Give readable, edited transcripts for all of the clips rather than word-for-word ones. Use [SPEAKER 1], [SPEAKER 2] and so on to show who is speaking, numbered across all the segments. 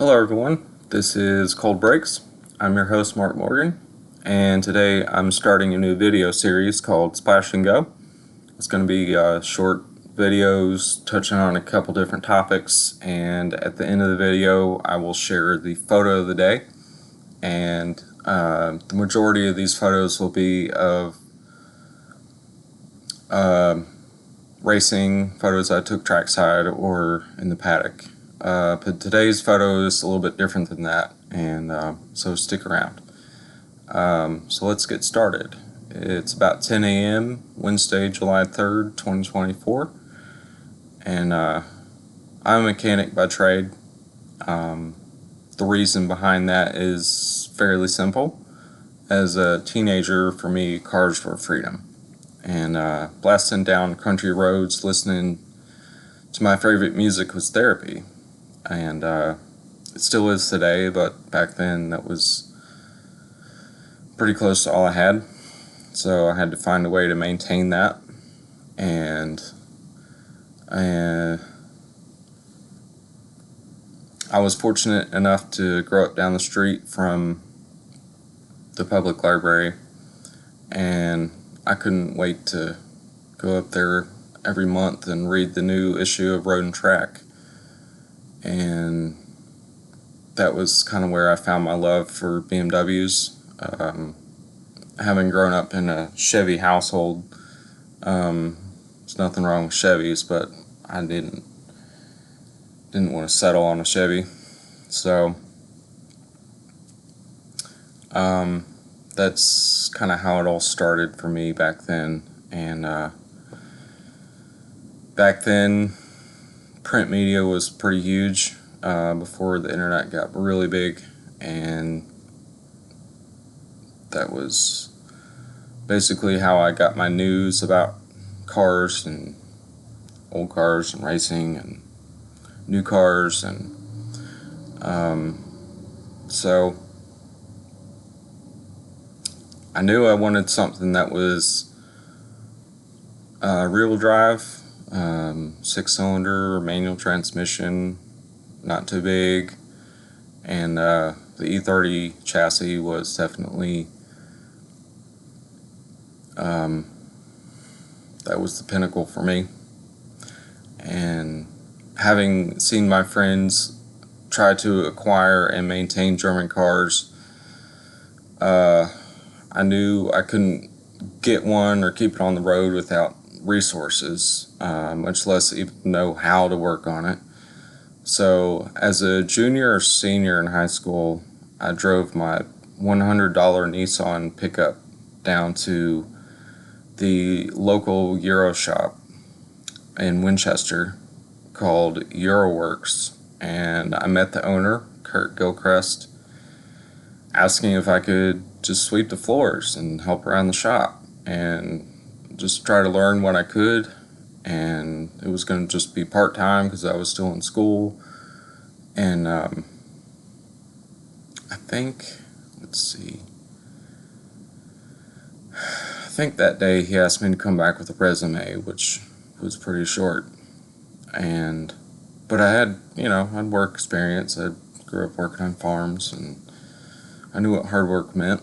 [SPEAKER 1] Hello everyone, this is Cold Breaks. I'm your host Mark Morgan, and today I'm starting a new video series called Splash and Go. It's going to be short videos touching on a couple different topics, and at the end of the video I will share the photo of the day, and the majority of these photos will be of racing photos I took trackside or in the paddock. But today's photo is a little bit different than that, and so stick around. So let's get started. It's about 10 a.m. Wednesday, July 3rd, 2024, and I'm a mechanic by trade. The reason behind that is fairly simple. As a teenager, for me, cars were freedom. And blasting down country roads, listening to my favorite music was therapy. And it still is today, but back then that was pretty close to all I had. So I had to find a way to maintain that. And I was fortunate enough to grow up down the street from the public library, and I couldn't wait to go up there every month and read the new issue of Road and Track. And that was kind of where I found my love for BMWs. Having grown up in a Chevy household, there's nothing wrong with Chevys, but I didn't want to settle on a Chevy. So that's kind of how it all started for me back then. And back then, print media was pretty huge before the internet got really big, and that was basically how I got my news about cars and old cars and racing and new cars. And so I knew I wanted something that was rear-wheel drive, 6-cylinder manual transmission, not too big, and the E30 chassis was definitely that was the pinnacle for me. And having seen my friends try to acquire and maintain German cars, I knew I couldn't get one or keep it on the road without resources, much less even know how to work on it. So as a junior or senior in high school, I drove my $100 Nissan pickup down to the local Euro shop in Winchester called Euroworks, and I met the owner, Kurt Gilchrist, asking if I could just sweep the floors and help around the shop and just try to learn what I could. And it was going to just be part-time because I was still in school. And I think that day he asked me to come back with a resume, which was pretty short. But I had, I'd work experience. I grew up working on farms, and I knew what hard work meant.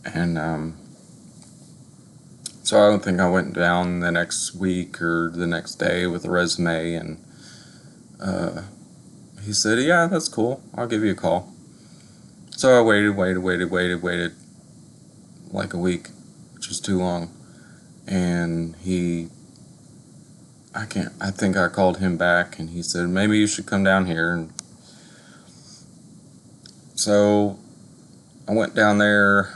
[SPEAKER 1] And so I don't think I went down the next week or the next day with a resume, and he said, "Yeah, that's cool. I'll give you a call." So I waited like a week, which was too long. And I think I called him back, and he said, "Maybe you should come down here." And so I went down there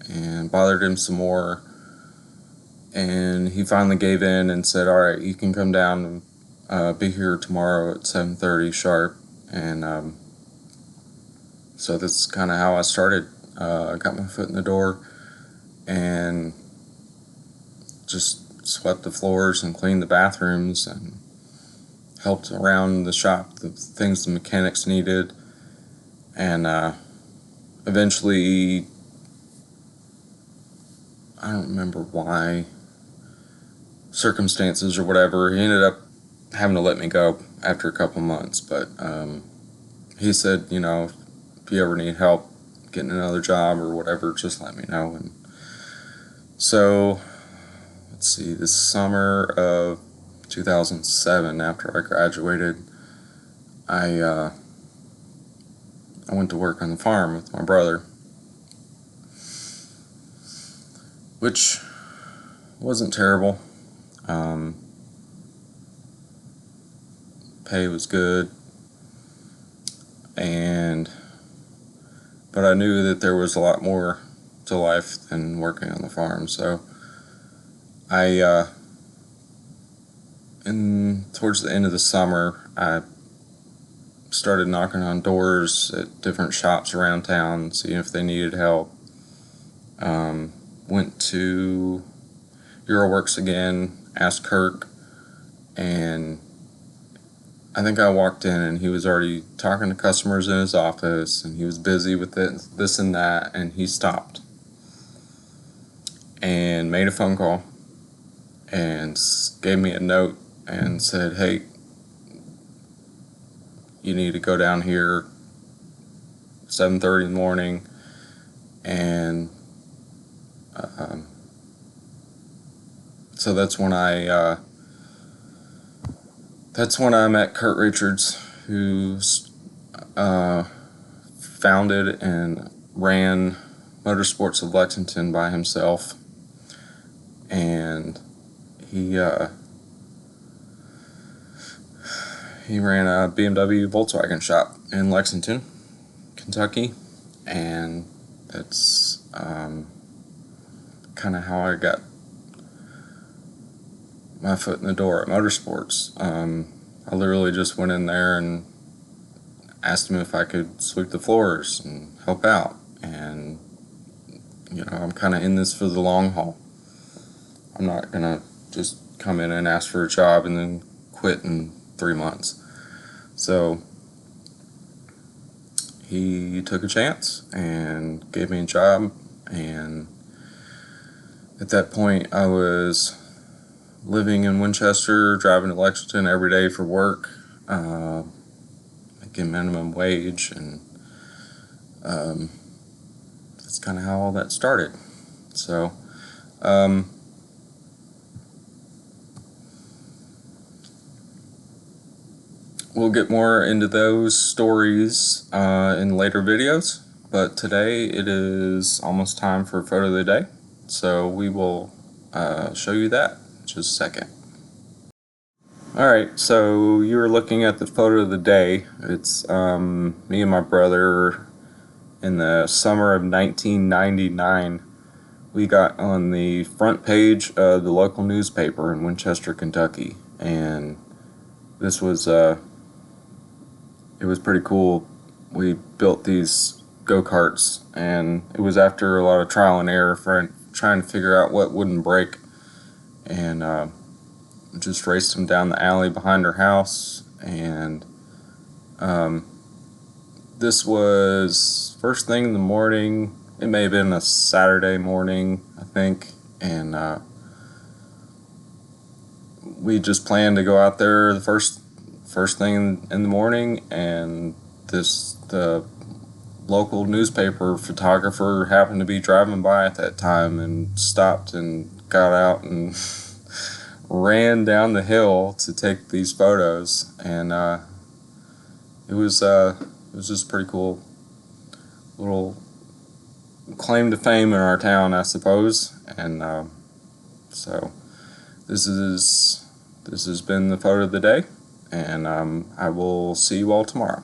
[SPEAKER 1] and bothered him some more, and he finally gave in and said, "All right, you can come down and be here tomorrow at 7:30 sharp." And so that's kind of how I started. I got my foot in the door and just swept the floors and cleaned the bathrooms and helped around the shop, the things the mechanics needed. And eventually, I don't remember why, circumstances or whatever, he ended up having to let me go after a couple months. But he said, you know, if you ever need help getting another job or whatever, just let me know. And so, let's see, this summer of 2007, after I graduated, I went to work on the farm with my brother, which wasn't terrible. Pay was good, but I knew that there was a lot more to life than working on the farm. So I, towards the end of the summer, I started knocking on doors at different shops around town, seeing if they needed help. Went to Euroworks again, asked Kirk, and I think I walked in and he was already talking to customers in his office, and he was busy with this and that, and he stopped and made a phone call and gave me a note and said, hey, you need to go down here 7:30 in the morning, and so that's when I met Kurt Richards, who founded and ran Motorsports of Lexington by himself, and he ran a BMW Volkswagen shop in Lexington, Kentucky, and that's kind of how I got my foot in the door at motorsports. I literally just went in there and asked him if I could sweep the floors and help out, and you know, I'm kind of in this for the long haul. I'm not gonna just come in and ask for a job and then quit in 3 months. So he took a chance and gave me a job, and at that point I was living in Winchester, driving to Lexington every day for work, making minimum wage, and that's kind of how all that started. So we'll get more into those stories in later videos, but today it is almost time for photo of the day, so we will show you that in just a second. Alright, so you were looking at the photo of the day. It's me and my brother in the summer of 1999. We got on the front page of the local newspaper in Winchester, Kentucky, and this was it was pretty cool. We built these go-karts, and it was after a lot of trial and error for trying to figure out what wouldn't break, and just raced them down the alley behind our house. And this was first thing in the morning. It may have been a Saturday morning, I think, and we just planned to go out there the first thing in the morning, and the local newspaper photographer happened to be driving by at that time and stopped and got out and ran down the hill to take these photos, and it was just a pretty cool little claim to fame in our town, I suppose. And so this has been the photo of the day, and I will see you all tomorrow.